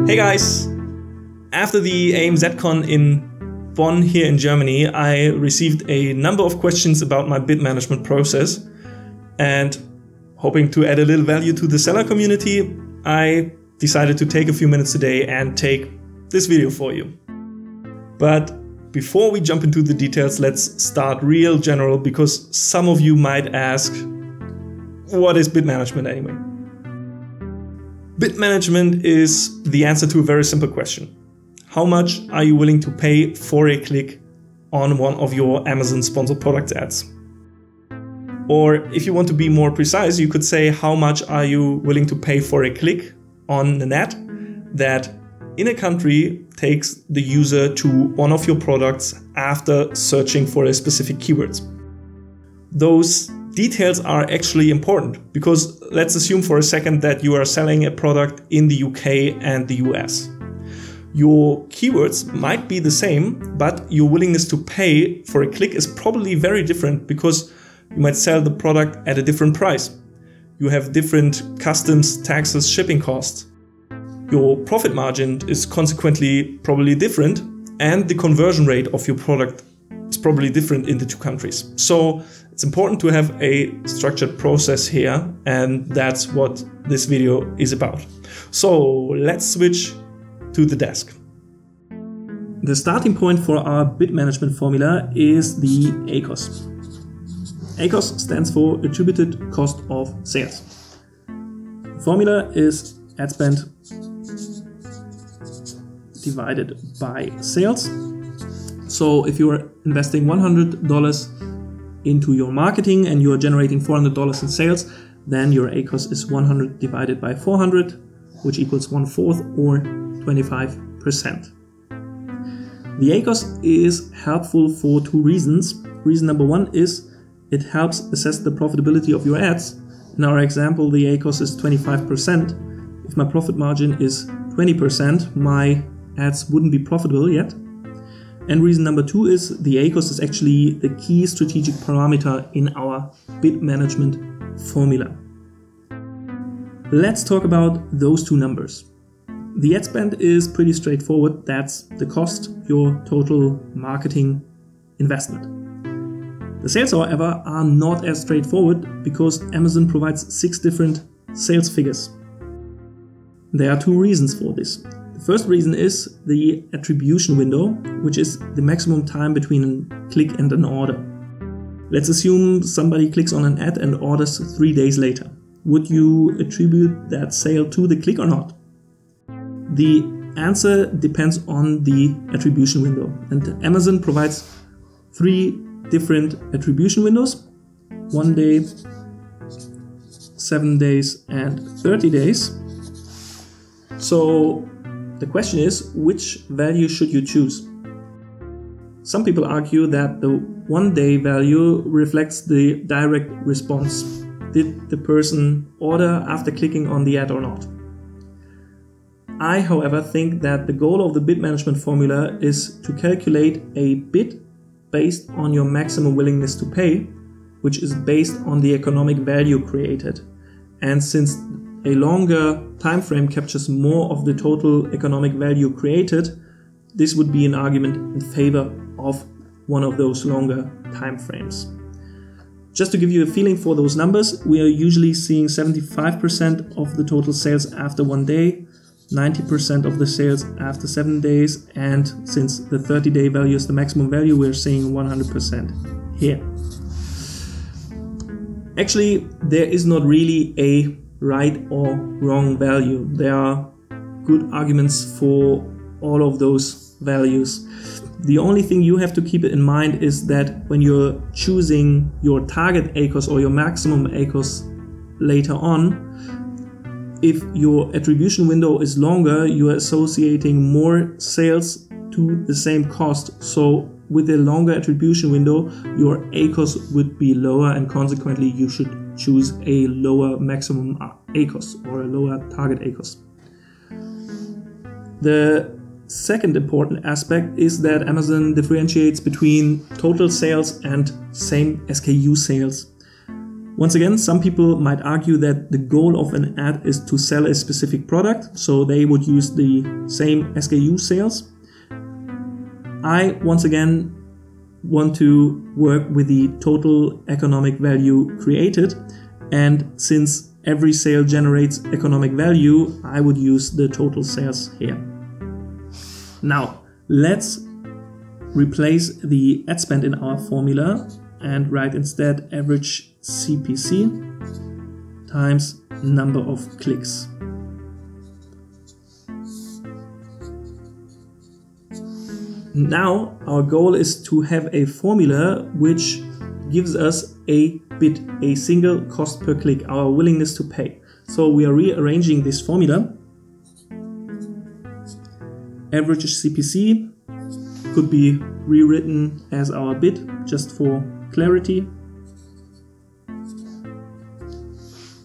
Hey guys! After the amzcon in Bonn here in Germany, I received a number of questions about my bid management process, and hoping to add a little value to the seller community, I decided to take a few minutes today and take this video for you. But before we jump into the details, let's start real general, because some of you might ask, what is bid management anyway? Bid management is the answer to a very simple question. How much are you willing to pay for a click on one of your Amazon sponsored products ads? Or if you want to be more precise, you could say, how much are you willing to pay for a click on an ad that in a country takes the user to one of your products after searching for a specific keyword? Those details are actually important, because let's assume for a second that you are selling a product in the UK and the US. Your keywords might be the same, but your willingness to pay for a click is probably very different, because you might sell the product at a different price. You have different customs, taxes, shipping costs. Your profit margin is consequently probably different, and the conversion rate of your product is probably different in the two countries. So it's important to have a structured process here, and that's what this video is about. So let's switch to the desk. The starting point for our bid management formula is the ACoS. ACoS stands for Attributed Cost of Sales. The formula is ad spend divided by sales. So if you are investing $100 into your marketing and you are generating $400 in sales, then your ACoS is 100 divided by 400, which equals 1/4 or 25%. The ACoS is helpful for two reasons. Reason number one is it helps assess the profitability of your ads. In our example, the ACoS is 25%. If my profit margin is 20%, my ads wouldn't be profitable yet. And reason number two is the ACoS is actually the key strategic parameter in our bid management formula. Let's talk about those two numbers. The ad spend is pretty straightforward. That's the cost, your total marketing investment. The sales, however, are not as straightforward, because Amazon provides 6 different sales figures. There are 2 reasons for this. The first reason is the attribution window, which is the maximum time between a click and an order. Let's assume somebody clicks on an ad and orders 3 days later. Would you attribute that sale to the click or not? The answer depends on the attribution window, and Amazon provides 3 different attribution windows: 1 day, 7 days, and 30 days. So the question is, which value should you choose? Some people argue that the 1 day value reflects the direct response. Did the person order after clicking on the ad or not? I, however, think that the goal of the bid management formula is to calculate a bid based on your maximum willingness to pay, which is based on the economic value created. And since a longer time frame captures more of the total economic value created, this would be an argument in favor of one of those longer time frames. Just to give you a feeling for those numbers, we are usually seeing 75% of the total sales after 1 day, 90% of the sales after 7 days, and since the 30-day value is the maximum value, we're seeing 100% here. Actually, there is not really a right or wrong value. There are good arguments for all of those values. The only thing you have to keep in mind is that when you're choosing your target ACoS or your maximum ACoS later on, if your attribution window is longer, you are associating more sales to the same cost. So with a longer attribution window, your ACoS would be lower, and consequently you should choose a lower maximum ACoS or a lower target ACoS. The second important aspect is that Amazon differentiates between total sales and SameSKU sales. Once again, some people might argue that the goal of an ad is to sell a specific product, so they would use the same SKU sales. I, once again, want to work with the total economic value created, and since every sale generates economic value, I would use the total sales here. Now, let's replace the ad spend in our formula and write instead average CPC times number of clicks. Now our goal is to have a formula which gives us a bid, a single cost per click, our willingness to pay. So we are rearranging this formula. Average CPC could be rewritten as our bid, just for clarity.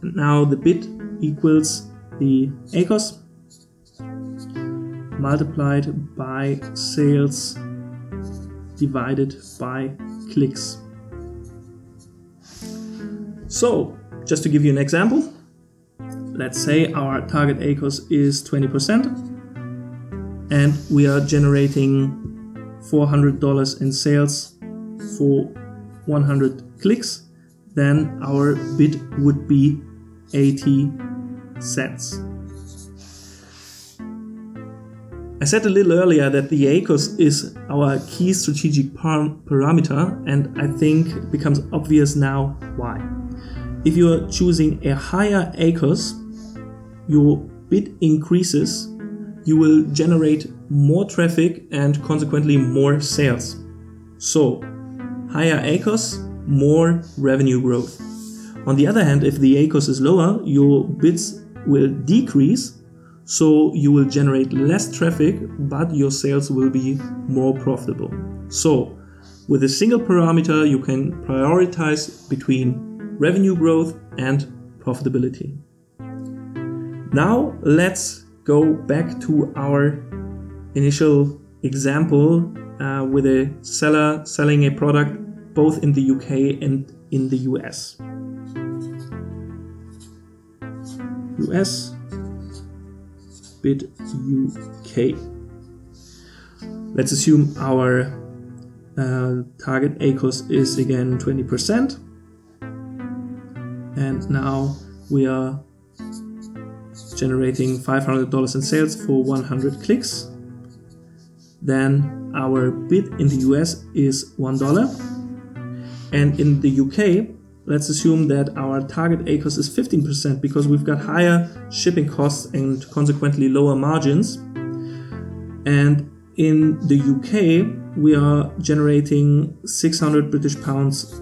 And now the bid equals the ACoS multiplied by sales divided by clicks. So, just to give you an example, let's say our target ACoS is 20% and we are generating $400 in sales for 100 clicks, then our bid would be 80 cents. I said a little earlier that the ACoS is our key strategic parameter, and I think it becomes obvious now why. If you're choosing a higher ACoS, your bid increases, you will generate more traffic and consequently more sales. So, higher ACoS, more revenue growth. On the other hand, if the ACoS is lower, your bids will decrease, so you will generate less traffic, but your sales will be more profitable. So, with a single parameter, you can prioritize between revenue growth and profitability. Now, let's go back to our initial example with a seller selling a product both in the UK and in the US. US, bid UK. Let's assume our target ACoS is again 20%. And now we are generating $500 in sales for 100 clicks. Then our bid in the US is $1. And in the UK, let's assume that our target ACoS is 15% because we've got higher shipping costs and consequently lower margins. And in the UK, we are generating 600 British pounds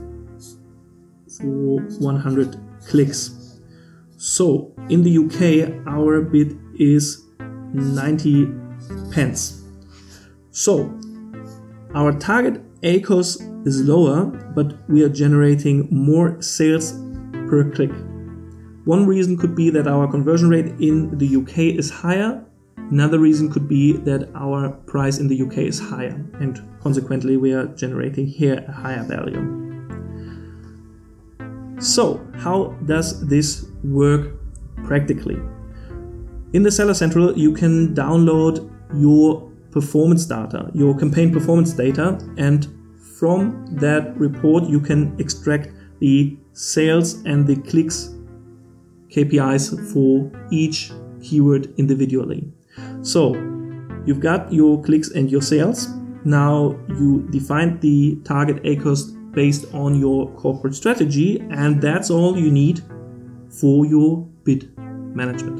for 100 clicks. So in the UK, our bid is 90 pence. So our target ACoS is lower, but we are generating more sales per click. One reason could be that our conversion rate in the UK is higher. Another reason could be that our price in the UK is higher, and consequently we are generating here a higher value. So, how does this work practically? In the Seller Central, you can download your performance data, your campaign performance data, and from that report you can extract the sales and the clicks KPIs for each keyword individually. So you've got your clicks and your sales. Now you define the target ACoS based on your corporate strategy, and that's all you need for your bid management.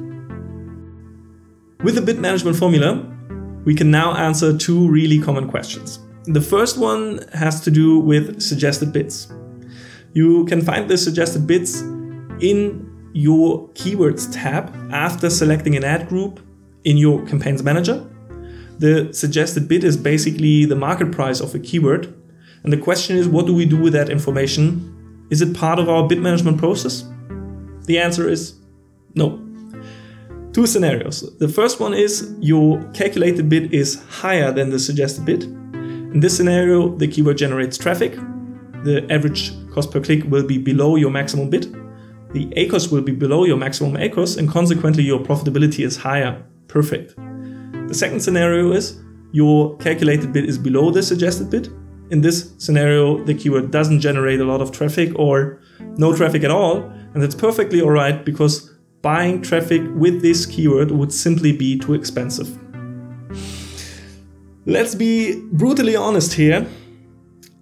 With the bid management formula, we can now answer two really common questions. The first one has to do with suggested bids. You can find the suggested bids in your keywords tab after selecting an ad group in your campaigns manager. The suggested bid is basically the market price of a keyword. And the question is, what do we do with that information? Is it part of our bid management process? The answer is no. Two scenarios. The first one is your calculated bid is higher than the suggested bid. In this scenario, the keyword generates traffic. the average cost per click will be below your maximum bid. The ACoS will be below your maximum ACoS, and consequently your profitability is higher. Perfect. The second scenario is your calculated bid is below the suggested bid. In this scenario, the keyword doesn't generate a lot of traffic or no traffic at all, and that's perfectly alright, because buying traffic with this keyword would simply be too expensive. Let's be brutally honest here.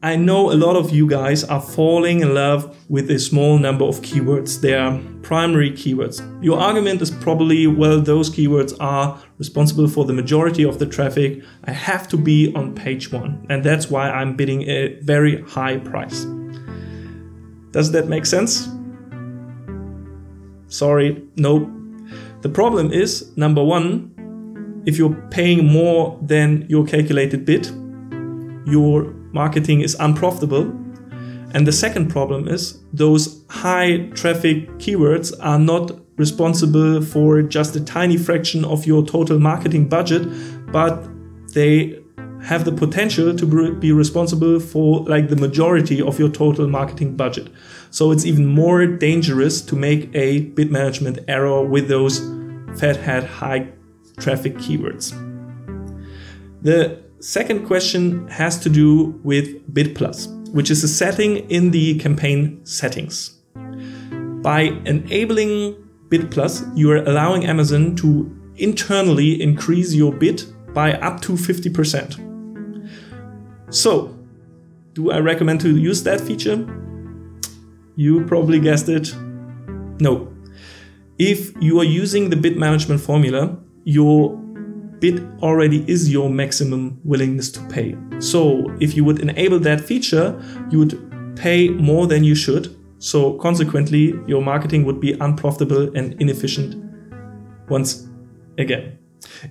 I know a lot of you guys are falling in love with a small number of keywords. They are primary keywords. Your argument is probably, well, those keywords are responsible for the majority of the traffic. I have to be on page 1, and that's why I'm bidding a very high price. Does that make sense? Sorry, no. The problem is, number 1, if you're paying more than your calculated bid, your marketing is unprofitable. And the second problem is those high traffic keywords are not responsible for just a tiny fraction of your total marketing budget, but they have the potential to be responsible for like the majority of your total marketing budget. So it's even more dangerous to make a bid management error with those fat hat high traffic keywords. The second question has to do with Bid Plus, which is a setting in the campaign settings. By enabling Bid Plus, you are allowing Amazon to internally increase your bid by up to 50%. So, do I recommend to use that feature? You probably guessed it. No. If you are using the bid management formula, your bid already is your maximum willingness to pay. So if you would enable that feature, you would pay more than you should. So consequently, your marketing would be unprofitable and inefficient once again.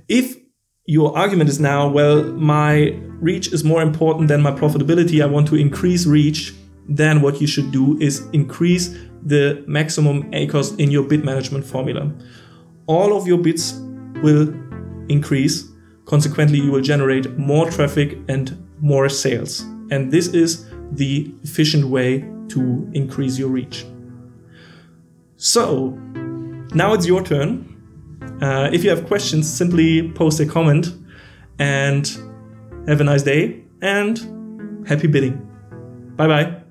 If your argument is now, well, my reach is more important than my profitability, I want to increase reach, then what you should do is increase the maximum ACoS in your bid management formula. All of your bids will increase. Consequently, you will generate more traffic and more sales. And this is the efficient way to increase your reach. So now it's your turn. If you have questions, simply post a comment, and have a nice day and happy bidding. Bye bye.